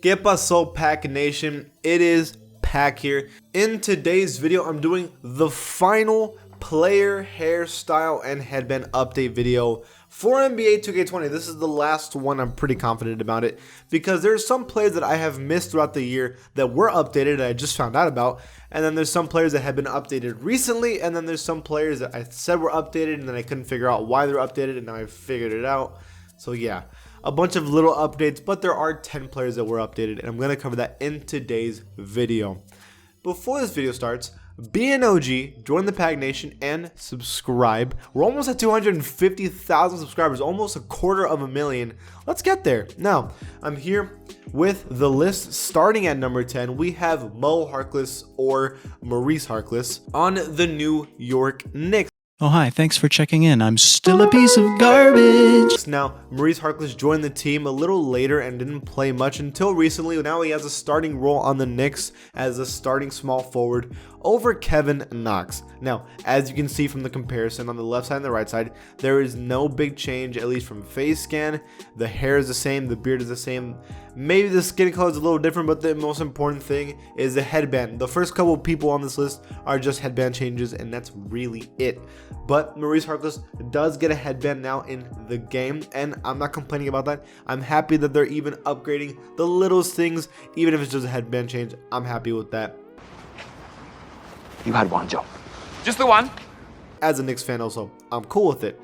¿Qué pasó, Pack Nation? It is Pack here. In today's video, I'm doing the final player hairstyle and headband update video for NBA 2K20. This is the last one. I'm pretty confident about it because there's some players that I have missed throughout the year that were updated that I just found out about, and then there's some players that have been updated recently, and then there's some players that I said were updated and then I couldn't figure out why they're updated, and now I figured it out. So yeah, a bunch of little updates, but there are 10 players that were updated, and I'm going to cover that in today's video. Before this video starts, be an OG, join the Pack Nation, and subscribe. We're almost at 250,000 subscribers, almost 250,000. Let's get there. Now, I'm here with the list. Starting at number 10, we have Mo Harkless, or Maurice Harkless, on the New York Knicks. Oh, hi, thanks for checking in. I'm still a piece of garbage. Now, Maurice Harkless joined the team a little later and didn't play much until recently. Now he has a starting role on the Knicks as a starting small forward over Kevin Knox. Now, as you can see from the comparison on the left side and the right side, there is no big change, at least from face scan. The hair is the same, the beard is the same. Maybe the skin color is a little different, but the most important thing is the headband. The first couple of people on this list are just headband changes, and that's really it. But Maurice Harkless does get a headband now in the game, and I'm not complaining about that. I'm happy that they're even upgrading the littlest things, even if it's just a headband change. I'm happy with that. You had one job. Just the one. As a Knicks fan also, I'm cool with it.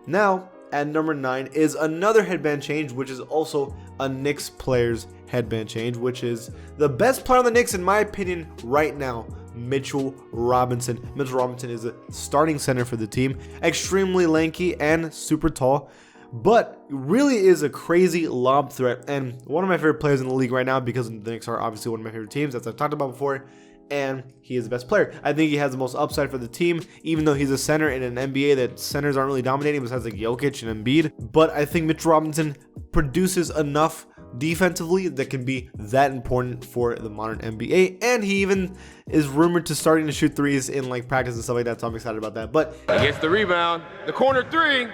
Now, at number 9 is another headband change, which is also a Knicks player's headband change, which is the best player on the Knicks in my opinion right now, Mitchell Robinson. Mitchell Robinson is a starting center for the team, extremely lanky and super tall, but really is a crazy lob threat and one of my favorite players in the league right now because the Knicks are obviously one of my favorite teams, as I've talked about before. And he is the best player. I think he has the most upside for the team, even though he's a center in an NBA that centers aren't really dominating besides like Jokic and Embiid. But I think Mitchell Robinson produces enough defensively that can be that important for the modern NBA. And he even is rumored to starting to shoot threes in like practice and stuff like that, so I'm excited about that. But He gets the rebound. The corner three.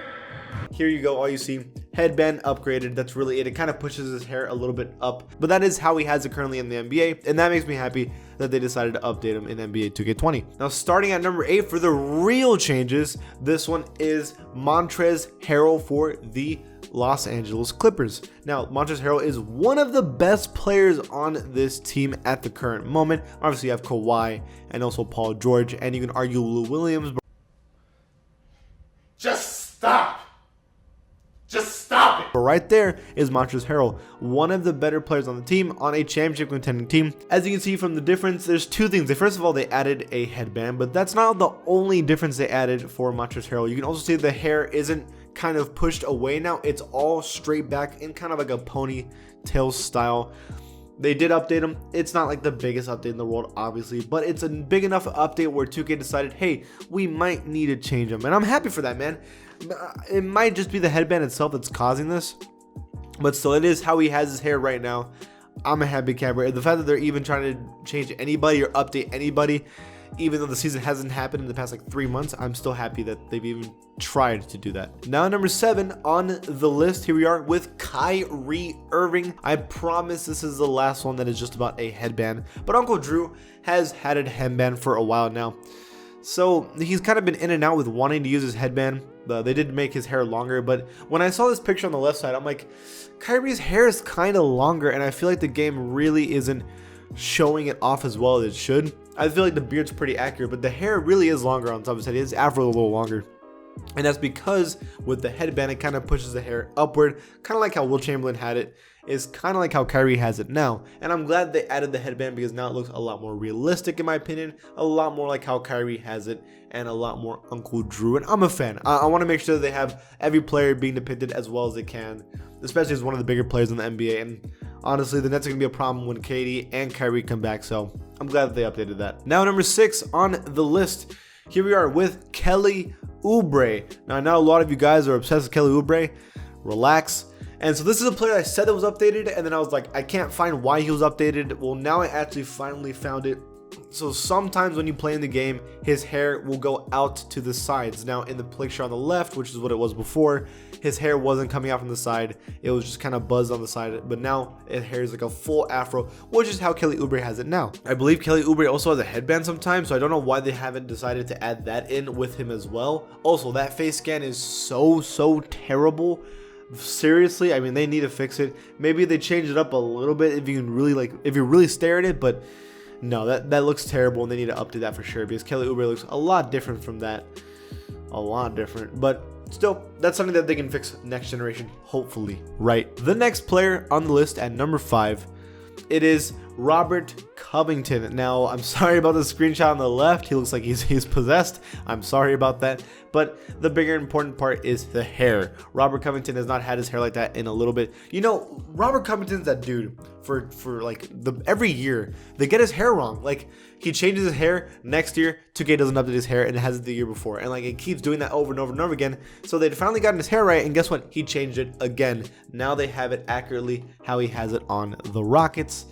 here you go, all you see, headband upgraded. That's really it. It kind of pushes his hair a little bit up, but that is how he has it currently in the NBA, and that makes me happy that they decided to update him in NBA 2K20. Now, starting at number 8 for the real changes, this one is Montrezl Harrell for the Los Angeles Clippers. Now, Montrezl Harrell is one of the best players on this team at the current moment. Obviously, you have Kawhi and also Paul George, and you can argue Lou Williams. Just stop. Just stop it. But right there is Montrezl Harrell, one of the better players on the team, on a championship contending team. As you can see from the difference, there's two things. First of all, they added a headband, but that's not the only difference they added for Montrezl Harrell. You can also see the hair isn't kind of pushed away now. It's all straight back in kind of like a ponytail style. They did update him. It's not like the biggest update in the world, obviously, but it's a big enough update where 2K decided, hey, we might need to change him. And I'm happy for that, man. It might just be the headband itself that's causing this, but still, it is how he has his hair right now. I'm a happy camper. The fact that they're even trying to change anybody or update anybody, even though the season hasn't happened in the past like 3 months, I'm still happy that they've even tried to do that. Now, number 7 on the list, here we are with Kyrie Irving. I promise this is the last one that is just about a headband, but Uncle Drew has had a headband for a while now. So he's kind of been in and out with wanting to use his headband. They did make his hair longer, but when I saw this picture on the left side, I'm like, Kyrie's hair is kind of longer, and I feel like the game really isn't showing it off as well as it should. I feel like the beard's pretty accurate, but the hair really is longer on top of his head. His afro a little longer. And that's because with the headband, it kind of pushes the hair upward, kind of like how Will Chamberlain had it. Is kind of like how Kyrie has it now. And I'm glad they added the headband because now it looks a lot more realistic in my opinion, a lot more like how Kyrie has it, and a lot more Uncle Drew. And I'm a fan. I want to make sure that they have every player being depicted as well as they can, especially as one of the bigger players in the NBA. And honestly, the Nets are going to be a problem when KD and Kyrie come back, so I'm glad that they updated that. Now, number 6 on the list, here we are with Kelly Oubre. Now, I know a lot of you guys are obsessed with Kelly Oubre. Relax. And so this is a player I said that was updated, and then I was like, I can't find why he was updated. Well, now I actually finally found it. So sometimes when you play in the game, his hair will go out to the sides. Now in the picture on the left, which is what it was before, his hair wasn't coming out from the side. It was just kind of buzzed on the side. But now his hair is like a full afro, which is how Kelly Oubre has it now. I believe Kelly Oubre also has a headband sometimes, so I don't know why they haven't decided to add that in with him as well. Also, that face scan is so terrible. Seriously, I mean, they need to fix it. Maybe they change it up a little bit if you can really if you really stare at it, but no, that looks terrible, and they need to update that for sure, because Kelly Oubre looks a lot different from that. A lot different, but still, that's something that they can fix next generation, hopefully, right? The next player on the list at number 5, it is Robert Covington. Now, I'm sorry about the screenshot on the left. He looks like he's possessed. I'm sorry about that. But the bigger important part is the hair. Robert Covington has not had his hair like that in a little bit. You know, Robert Covington's that dude for like every year they get his hair wrong. Like, he changes his hair, next year 2K doesn't update his hair, and it has it the year before, and like it keeps doing that over and over and over again. So they finally gotten his hair right, and guess what? He changed it again. Now they have it accurately how he has it on the Rockets.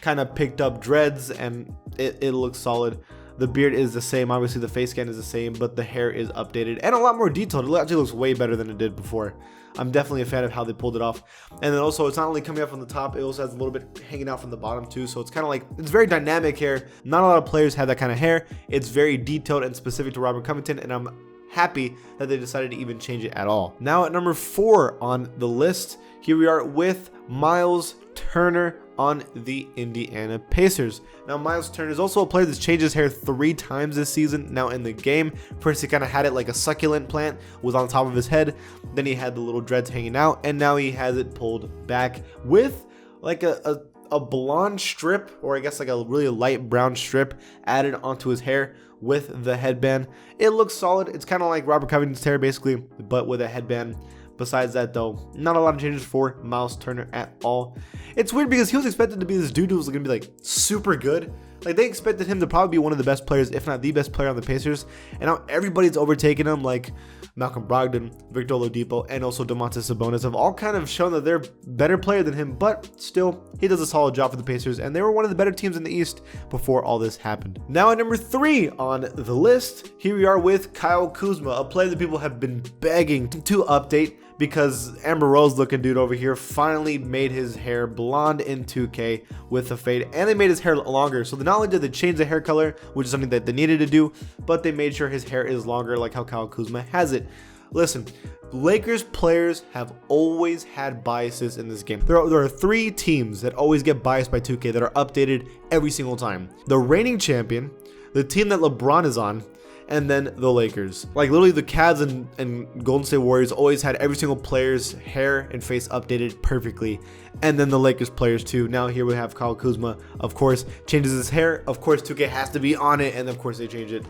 Kind of picked up dreads, and it looks solid. The beard is the same, obviously the face scan is the same, but the hair is updated and a lot more detailed. It actually looks way better than it did before. I'm definitely a fan of how they pulled it off. And then also, it's not only coming up from the top, it also has a little bit hanging out from the bottom too. So it's kind of like, it's very dynamic hair. Not a lot of players have that kind of hair. It's very detailed and specific to Robert Covington, and I'm happy that they decided to even change it at all. Now at number 4 on the list, here we are with Myles Turner on the Indiana Pacers. Now, Myles Turner is also a player that's changed his hair 3 times this season. Now in the game, first he kind of had it like a succulent plant was on top of his head, then he had the little dreads hanging out, and now he has it pulled back with like a blonde strip, or I guess like a really light brown strip added onto his hair with the headband. It looks solid. It's kind of like Robert Covington's hair basically, but with a headband. Besides that though, not a lot of changes for Myles Turner at all. It's weird because he was expected to be this dude who was going to be like super good. Like, they expected him to probably be one of the best players, if not the best player on the Pacers. And now everybody's overtaken him, like Malcolm Brogdon, Victor Oladipo, and also Domantas Sabonis have all kind of shown that they're better player than him, but still, he does a solid job for the Pacers, and they were one of the better teams in the East before all this happened. Now at number 3 on the list, here we are with Kyle Kuzma, a player that people have been begging to update, because Amber Rose looking dude over here finally made his hair blonde in 2K with a fade, and they made his hair longer. So not only did they change the hair color, which is something that they needed to do, but they made sure his hair is longer like how Kyle Kuzma has it. Listen, Lakers players have always had biases in this game. There are 3 teams that always get biased by 2K that are updated every single time. The reigning champion, the team that LeBron is on, and then the Lakers. Like, literally the Cavs and Golden State Warriors always had every single player's hair and face updated perfectly, and then the Lakers players too. Now here we have Kyle Kuzma, of course, changes his hair. Of course 2K has to be on it, and of course they change it.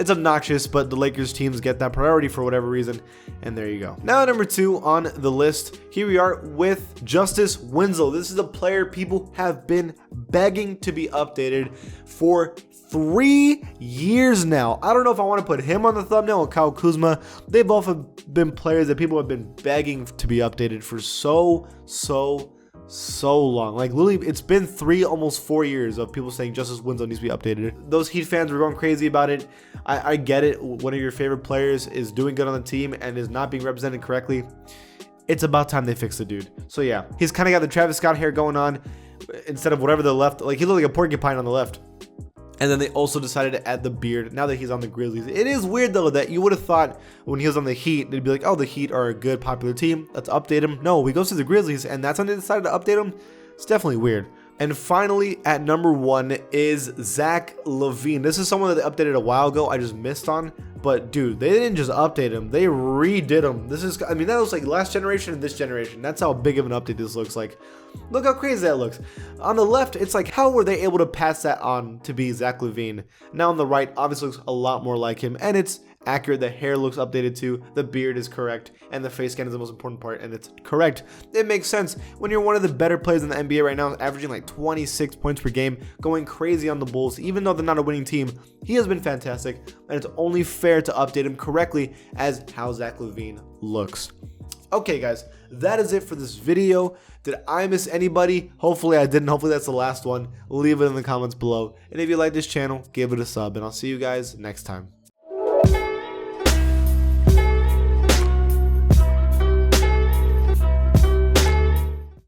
It's obnoxious, but the Lakers teams get that priority for whatever reason, and there you go. Now number 2 on the list, here we are with Justise Winslow. This is a player people have been begging to be updated for 3 years now. I don't know if I want to put him on the thumbnail or Kyle Kuzma. They both have been players that people have been begging to be updated for so long. Like, literally, it's been 3, almost 4 years of people saying Justise Winslow needs to be updated. Those Heat fans were going crazy about it. I get it. One of your favorite players is doing good on the team and is not being represented correctly. It's about time they fix the dude. So yeah, he's kind of got the Travis Scott hair going on instead of whatever the left. Like, he looked like a porcupine on the left. And then they also decided to add the beard now that he's on the Grizzlies. It is weird though that you would have thought when he was on the Heat, they'd be like, oh, the Heat are a good, popular team, let's update him. No, he goes to the Grizzlies, and that's when they decided to update him. It's definitely weird. And finally, at number 1 is Zach LaVine. This is someone that they updated a while ago. I just missed on. But dude, they didn't just update him, they redid him. This is, I mean, that was like last generation and this generation. That's how big of an update this looks like. Look how crazy that looks. On the left, it's like, how were they able to pass that on to be Zach LaVine? Now on the right, obviously looks a lot more like him, and it's accurate. The hair looks updated too, the beard is correct, and the face scan is the most important part, and it's correct. It makes sense when you're one of the better players in the NBA right now, averaging like 26 points per game, going crazy on the Bulls. Even though they're not a winning team, he has been fantastic, and it's only fair to update him correctly as how Zach LaVine looks. Okay guys, that is it for this video. Did I miss anybody? Hopefully I didn't. Hopefully that's the last one. Leave it in the comments below. And if you like this channel, give it a sub. And I'll see you guys next time.